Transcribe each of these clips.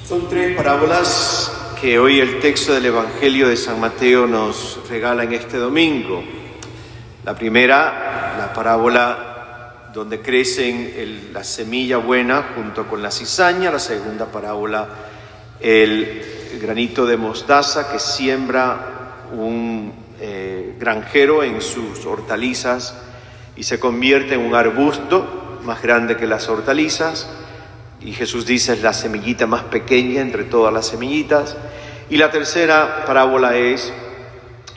Son tres parábolas que hoy el texto del Evangelio de San Mateo nos regala en este domingo. La primera, la parábola donde crecen la semilla buena junto con la cizaña. La segunda parábola, el granito de mostaza que siembra un granjero en sus hortalizas y se convierte en un arbusto más grande que las hortalizas. Y Jesús dice, es la semillita más pequeña entre todas las semillitas. Y la tercera parábola es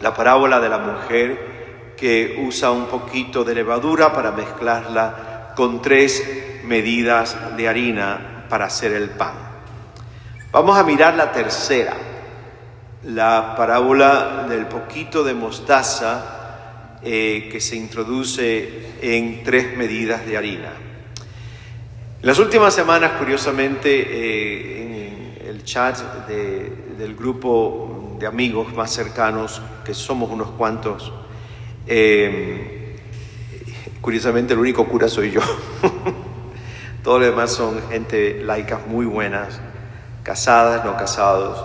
la parábola de la mujer que usa un poquito de levadura para mezclarla con 3 medidas de harina para hacer el pan. Vamos a mirar la tercera, la parábola del poquito de mostaza que se introduce en 3 medidas de harina. En las últimas semanas, curiosamente, en el chat del grupo de amigos más cercanos, que somos unos cuantos, curiosamente el único cura soy yo. Todos los demás son gente laicas muy buenas, casadas, no casados.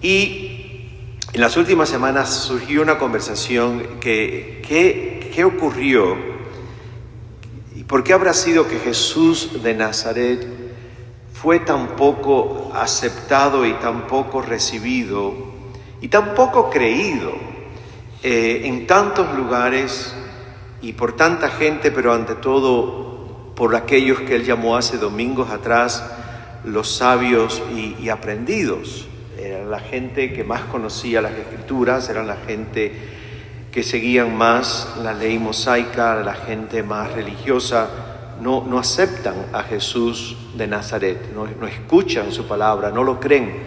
Y en las últimas semanas surgió una conversación ¿qué ocurrió? ¿Por qué habrá sido que Jesús de Nazaret fue tan poco aceptado y tan poco recibido y tan poco creído en tantos lugares y por tanta gente, pero ante todo por aquellos que él llamó hace domingos atrás los sabios y aprendidos? Era la gente que más conocía las Escrituras, era la gente que seguían más la ley mosaica, la gente más religiosa, no aceptan a Jesús de Nazaret, no escuchan su palabra, no lo creen.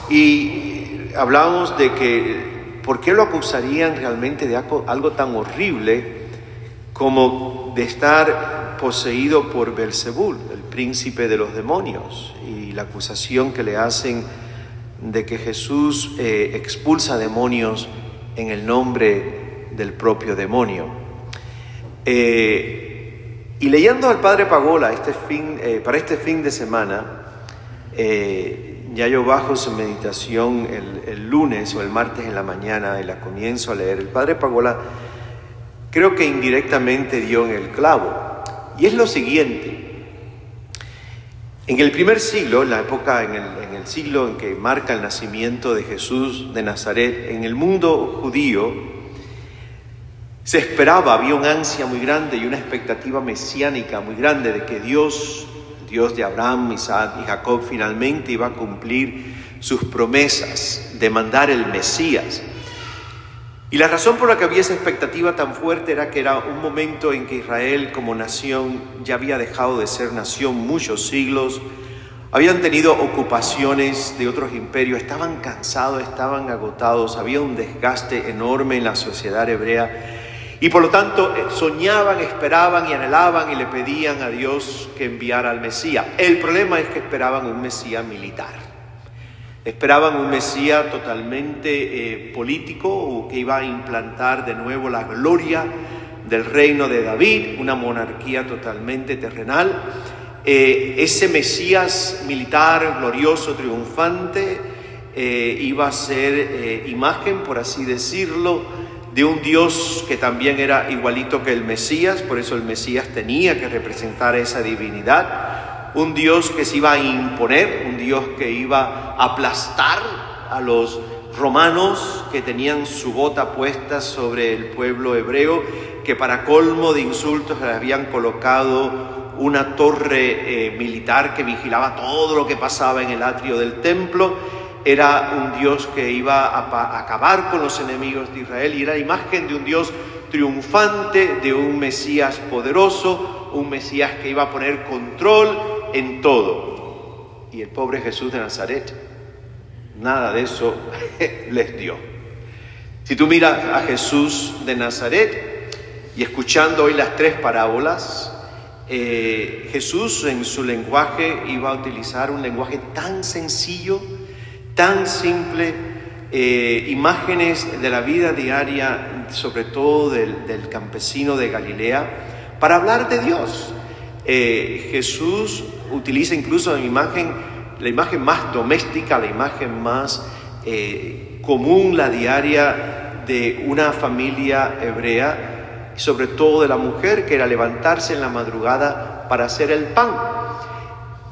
Y hablábamos de que, ¿por qué lo acusarían realmente de algo tan horrible como de estar poseído por Belzebul, el príncipe de los demonios? Y la acusación que le hacen de que Jesús expulsa demonios en el nombre del propio demonio. Y leyendo al Padre Pagola para este fin de semana, ya yo bajo su meditación el lunes o el martes en la mañana y la comienzo a leer. El Padre Pagola creo que indirectamente dio en el clavo, y es lo siguiente. En el primer siglo, en la época, en el siglo en que marca el nacimiento de Jesús de Nazaret, en el mundo judío se esperaba, había una ansia muy grande y una expectativa mesiánica muy grande de que Dios de Abraham, Isaac y Jacob, finalmente iba a cumplir sus promesas de mandar el Mesías. Y la razón por la que había esa expectativa tan fuerte era que era un momento en que Israel como nación ya había dejado de ser nación muchos siglos, habían tenido ocupaciones de otros imperios, estaban cansados, estaban agotados, había un desgaste enorme en la sociedad hebrea y por lo tanto soñaban, esperaban y anhelaban y le pedían a Dios que enviara al Mesías. El problema es que esperaban un Mesías militar. Esperaban un Mesías totalmente político que iba a implantar de nuevo la gloria del reino de David, una monarquía totalmente terrenal. Ese Mesías militar, glorioso, triunfante, iba a ser imagen, por así decirlo, de un Dios que también era igualito que el Mesías, por eso el Mesías tenía que representar esa divinidad. Un Dios que se iba a imponer, un Dios que iba a aplastar a los romanos que tenían su bota puesta sobre el pueblo hebreo, que para colmo de insultos le habían colocado una torre militar que vigilaba todo lo que pasaba en el atrio del templo. Era un Dios que iba a acabar con los enemigos de Israel y era la imagen de un Dios triunfante, de un Mesías poderoso, un Mesías que iba a poner control en todo. Y el pobre Jesús de Nazaret, nada de eso les dio. Si tú miras a Jesús de Nazaret y escuchando hoy las 3 parábolas, Jesús en su lenguaje iba a utilizar un lenguaje tan sencillo, tan simple, imágenes de la vida diaria, sobre todo del campesino de Galilea, para hablar de Dios. Jesús utiliza incluso en imagen la imagen más doméstica, la imagen más común, la diaria de una familia hebrea, sobre todo de la mujer, que era levantarse en la madrugada para hacer el pan.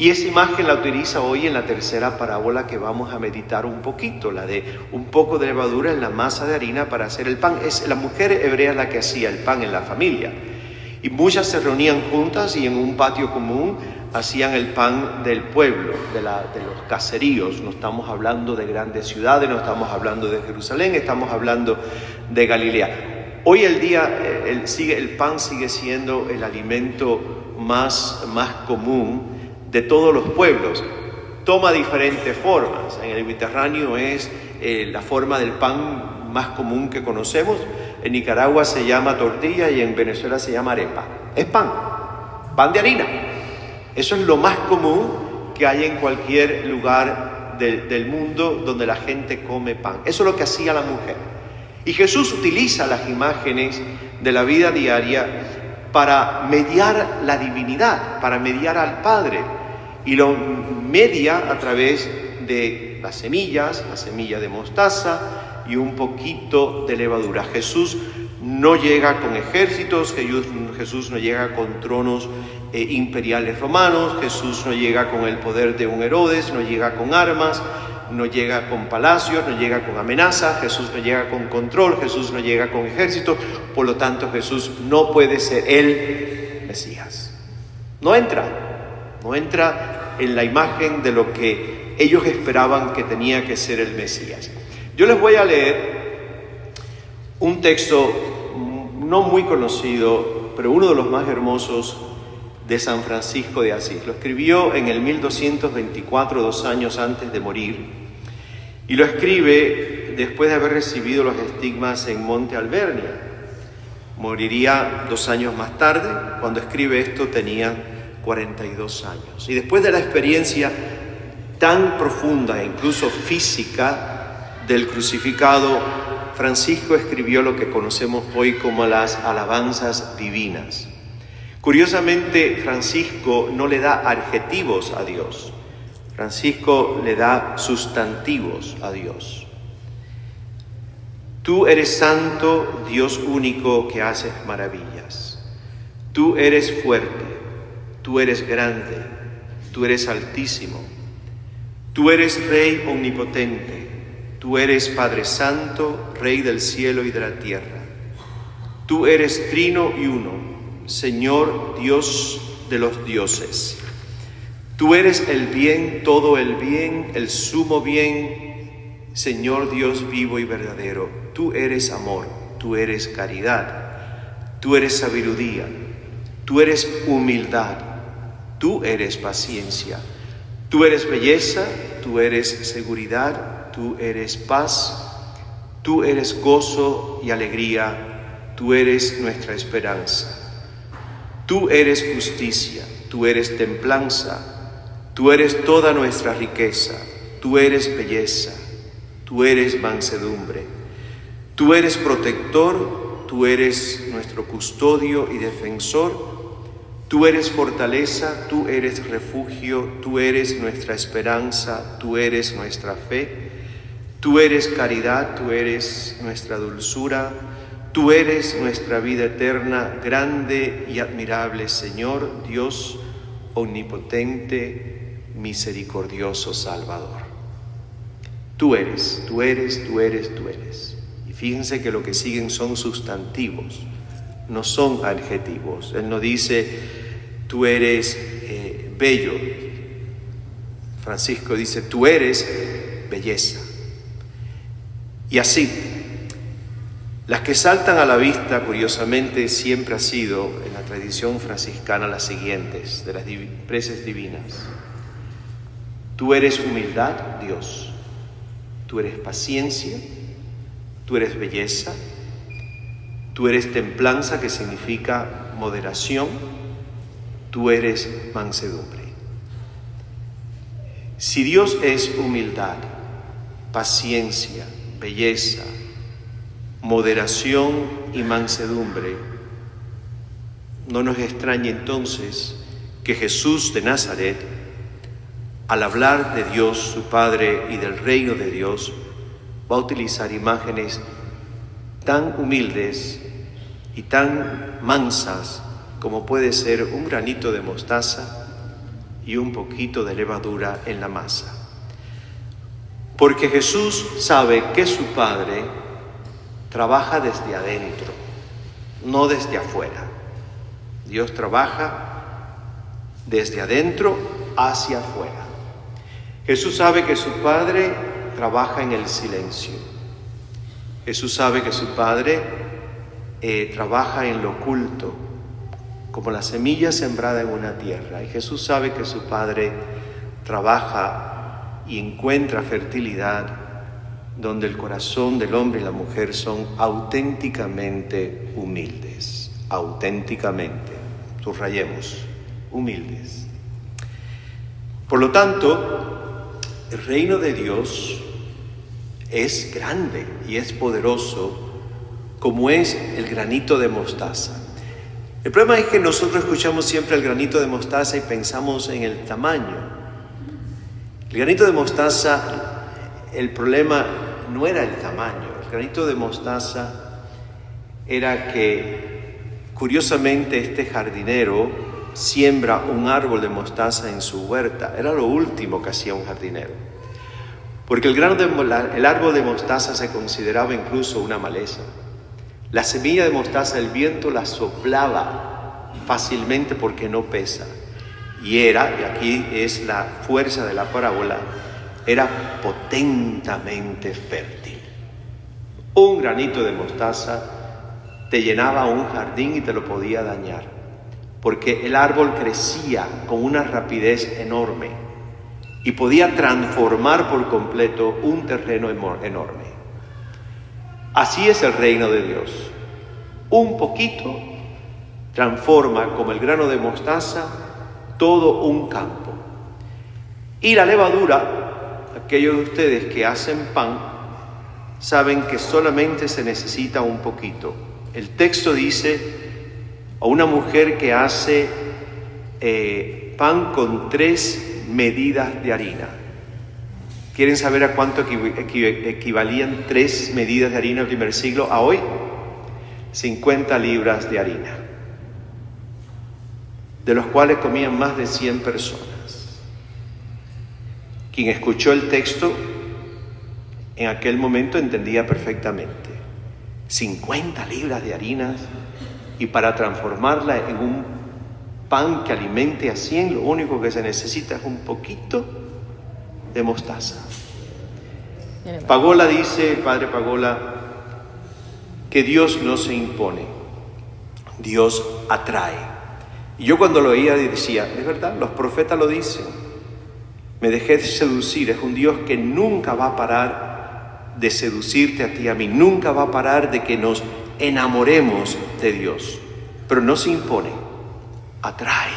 Y esa imagen la utiliza hoy en la tercera parábola que vamos a meditar un poquito, la de un poco de levadura en la masa de harina para hacer el pan. Es la mujer hebrea la que hacía el pan en la familia. Y muchas se reunían juntas y en un patio común hacían el pan del pueblo, de los caseríos. No estamos hablando de grandes ciudades, no estamos hablando de Jerusalén, estamos hablando de Galilea. Hoy el día el pan sigue siendo el alimento más común de todos los pueblos. Toma diferentes formas. En el Mediterráneo es la forma del pan más común que conocemos. En Nicaragua se llama tortilla y en Venezuela se llama arepa. Es pan de harina. Eso es lo más común que hay en cualquier lugar del mundo donde la gente come pan. Eso es lo que hacía la mujer. Y Jesús utiliza las imágenes de la vida diaria para mediar la divinidad, para mediar al Padre. Y lo media a través de las semillas, la semilla de mostaza y un poquito de levadura. Jesús no llega con ejércitos, Jesús no llega con tronos imperiales romanos, Jesús no llega con el poder de un Herodes, no llega con armas, no llega con palacios, no llega con amenazas, Jesús no llega con control, Jesús no llega con ejércitos, por lo tanto Jesús no puede ser el Mesías. No entra en la imagen de lo que ellos esperaban que tenía que ser el Mesías. Yo les voy a leer un texto no muy conocido, pero uno de los más hermosos de San Francisco de Asís. Lo escribió en el 1224, 2 años antes de morir, y lo escribe después de haber recibido los estigmas en Monte Alvernia. Moriría 2 años más tarde. Cuando escribe esto tenía 42 años. Y después de la experiencia tan profunda e incluso física del crucificado, Francisco escribió lo que conocemos hoy como las alabanzas divinas. Curiosamente, Francisco no le da adjetivos a Dios. Francisco le da sustantivos a Dios. Tú eres santo, Dios único que haces maravillas. Tú eres fuerte. Tú eres grande, tú eres altísimo, tú eres Rey omnipotente, tú eres Padre Santo, Rey del cielo y de la tierra. Tú eres trino y uno, Señor Dios de los dioses. Tú eres el bien, todo el bien, el sumo bien, Señor Dios vivo y verdadero. Tú eres amor, tú eres caridad, tú eres sabiduría, tú eres humildad. Tú eres paciencia, tú eres belleza, tú eres seguridad, tú eres paz, tú eres gozo y alegría, tú eres nuestra esperanza. Tú eres justicia, tú eres templanza, tú eres toda nuestra riqueza, tú eres belleza, tú eres mansedumbre, tú eres protector, tú eres nuestro custodio y defensor. Tú eres fortaleza, tú eres refugio, tú eres nuestra esperanza, tú eres nuestra fe, tú eres caridad, tú eres nuestra dulzura, tú eres nuestra vida eterna, grande y admirable Señor, Dios omnipotente, misericordioso Salvador. Tú eres, tú eres, tú eres, tú eres. Y fíjense que lo que siguen son sustantivos, no son adjetivos. Él no dice, tú eres bello. Francisco dice, tú eres belleza. Y así, las que saltan a la vista, curiosamente, siempre ha sido, en la tradición franciscana, las siguientes, de las preces divinas. Tú eres humildad, Dios. Tú eres paciencia, tú eres belleza, tú eres templanza, que significa moderación, tú eres mansedumbre. Si Dios es humildad, paciencia, belleza, moderación y mansedumbre, no nos extrañe entonces que Jesús de Nazaret al hablar de Dios, su Padre, y del reino de Dios, va a utilizar imágenes tan humildes y tan mansas como puede ser un granito de mostaza y un poquito de levadura en la masa. Porque Jesús sabe que su Padre trabaja desde adentro, no desde afuera. Dios trabaja desde adentro hacia afuera. Jesús sabe que su Padre trabaja en el silencio. Jesús sabe que su Padre trabaja en lo oculto, como la semilla sembrada en una tierra. Y Jesús sabe que su Padre trabaja y encuentra fertilidad donde el corazón del hombre y la mujer son auténticamente humildes. Auténticamente, subrayemos, humildes. Por lo tanto, el reino de Dios es grande y es poderoso, como es el granito de mostaza. El problema es que nosotros escuchamos siempre el granito de mostaza y pensamos en el tamaño. El granito de mostaza, el problema no era el tamaño. El granito de mostaza era que, curiosamente, este jardinero siembra un árbol de mostaza en su huerta. Era lo último que hacía un jardinero. Porque el árbol de mostaza se consideraba incluso una maleza. La semilla de mostaza, el viento la soplaba fácilmente porque no pesa. Y aquí es la fuerza de la parábola, era potentemente fértil. Un granito de mostaza te llenaba un jardín y te lo podía dañar, porque el árbol crecía con una rapidez enorme y podía transformar por completo un terreno enorme. Así es el reino de Dios. Un poquito transforma, como el grano de mostaza, todo un campo. Y la levadura, aquellos de ustedes que hacen pan, saben que solamente se necesita un poquito. El texto dice a una mujer que hace pan con 3 medidas de harina. ¿Quieren saber a cuánto equivalían 3 medidas de harina del primer siglo a hoy? 50 libras de harina, de los cuales comían más de 100 personas. Quien escuchó el texto en aquel momento entendía perfectamente. 50 libras de harina, y para transformarla en un pan que alimente a 100, lo único que se necesita es un poquito de mostaza. Pagola dice, el padre Pagola, que Dios no se impone, Dios atrae. Y yo cuando lo oía decía, es verdad, los profetas lo dicen. Me dejé seducir, es un Dios que nunca va a parar de seducirte a ti y a mí, nunca va a parar de que nos enamoremos de Dios, pero no se impone, atrae.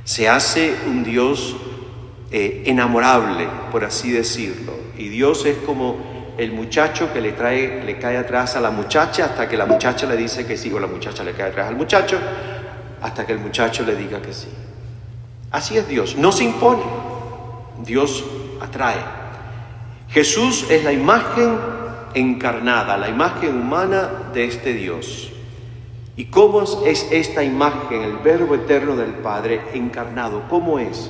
Se hace un Dios enamorable, por así decirlo, y Dios es como el muchacho que le cae atrás a la muchacha hasta que la muchacha le dice que sí, o la muchacha le cae atrás al muchacho hasta que el muchacho le diga que sí. Así es Dios, no se impone, Dios atrae. Jesús es la imagen encarnada, la imagen humana de este Dios. ¿Y cómo es esta imagen, el Verbo eterno del Padre encarnado? ¿Cómo es?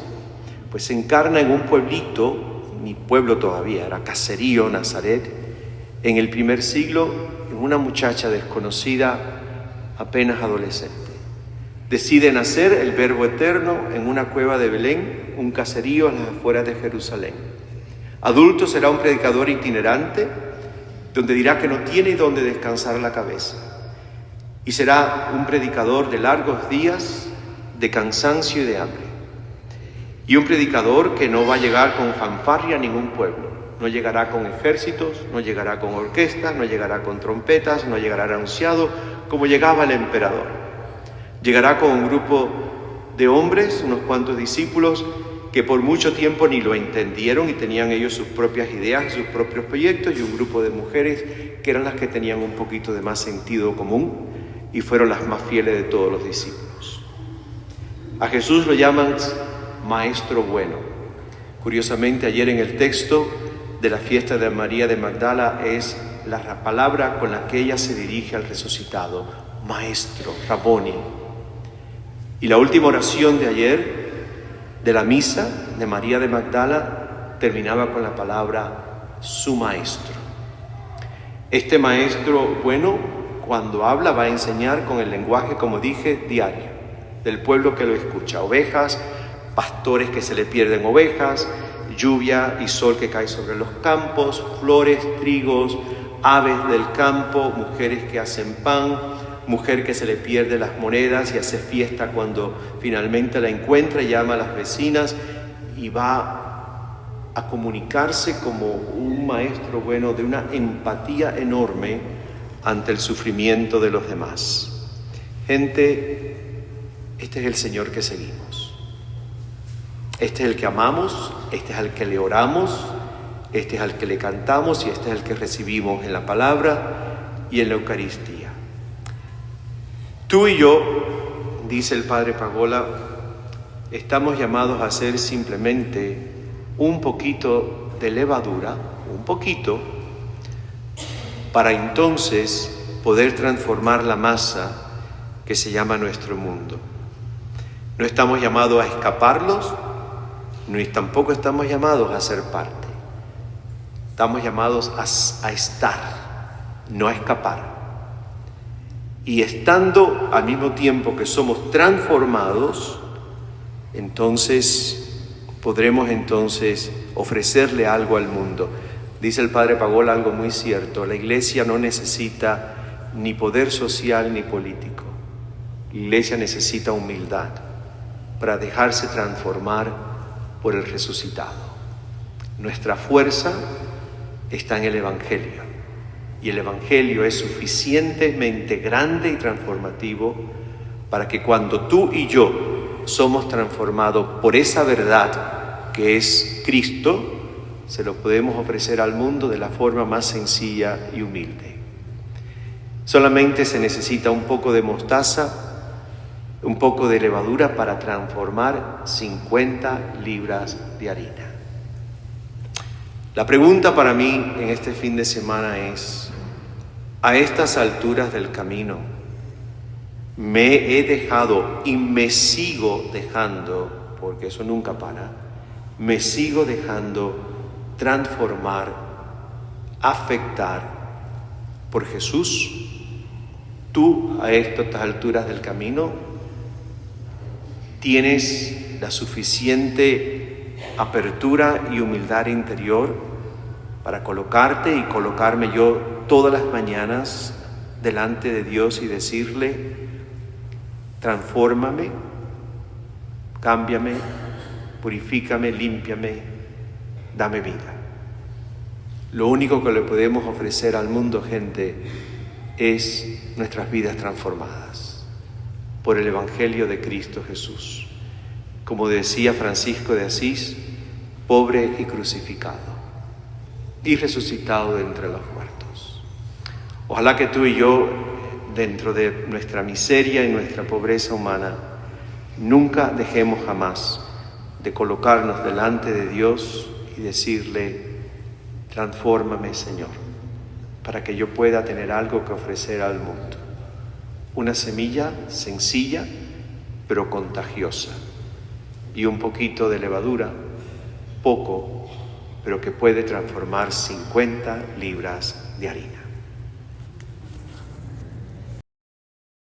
Pues se encarna en un pueblito, ni pueblo todavía, era caserío, Nazaret, en el primer siglo, en una muchacha desconocida, apenas adolescente. Decide nacer el Verbo eterno en una cueva de Belén, un caserío a las afueras de Jerusalén. Adulto será un predicador itinerante, donde dirá que no tiene dónde descansar la cabeza. Y será un predicador de largos días, de cansancio y de hambre. Y un predicador que no va a llegar con fanfarria a ningún pueblo. No llegará con ejércitos, no llegará con orquestas, no llegará con trompetas, no llegará anunciado como llegaba el emperador. Llegará con un grupo de hombres, unos cuantos discípulos, que por mucho tiempo ni lo entendieron y tenían ellos sus propias ideas, sus propios proyectos, y un grupo de mujeres que eran las que tenían un poquito de más sentido común y fueron las más fieles de todos los discípulos. A Jesús lo llaman Maestro Bueno. Curiosamente, ayer en el texto de la fiesta de María de Magdala es la palabra con la que ella se dirige al resucitado: Maestro, Rabboni. Y la última oración de ayer, de la misa de María de Magdala, terminaba con la palabra su Maestro. Este Maestro, bueno, cuando habla va a enseñar con el lenguaje, como dije, diario, del pueblo que lo escucha. Ovejas, pastores que se le pierden ovejas, lluvia y sol que cae sobre los campos, flores, trigos, aves del campo, mujeres que hacen pan, mujer que se le pierde las monedas y hace fiesta cuando finalmente la encuentra, llama a las vecinas y va a comunicarse como un maestro bueno, de una empatía enorme ante el sufrimiento de los demás. Gente, este es el Señor que seguimos. Este es el que amamos, este es al que le oramos, este es al que le cantamos y este es el que recibimos en la palabra y en la Eucaristía. Tú y yo, dice el Padre Pagola, estamos llamados a ser simplemente un poquito de levadura, un poquito, para entonces poder transformar la masa que se llama nuestro mundo. No estamos llamados a escaparlos, ni tampoco estamos llamados a ser parte. Estamos llamados a estar, no a escapar. Y estando al mismo tiempo que somos transformados, entonces podremos ofrecerle algo al mundo. Dice el Padre Pagola algo muy cierto: la Iglesia no necesita ni poder social ni político. La Iglesia necesita humildad para dejarse transformar por el resucitado. Nuestra fuerza está en el Evangelio. Y el Evangelio es suficientemente grande y transformativo para que cuando tú y yo somos transformados por esa verdad que es Cristo, se lo podemos ofrecer al mundo de la forma más sencilla y humilde. Solamente se necesita un poco de mostaza, un poco de levadura para transformar 50 libras de harina. La pregunta para mí en este fin de semana es: a estas alturas del camino, me he dejado y me sigo dejando, porque eso nunca para, me sigo dejando transformar, afectar por Jesús. Tú, a estas alturas del camino, tienes la suficiente apertura y humildad interior para colocarte y colocarme yo todas las mañanas delante de Dios y decirle: transfórmame, cámbiame, purifícame, límpiame, dame vida. Lo único que le podemos ofrecer al mundo, gente, es nuestras vidas transformadas por el Evangelio de Cristo Jesús. Como decía Francisco de Asís, pobre y crucificado y resucitado de entre los muertos. Ojalá que tú y yo, dentro de nuestra miseria y nuestra pobreza humana, nunca dejemos jamás de colocarnos delante de Dios y decirle: transfórmame, Señor, para que yo pueda tener algo que ofrecer al mundo. Una semilla sencilla, pero contagiosa, y un poquito de levadura, poco, pero que puede transformar 50 libras de harina.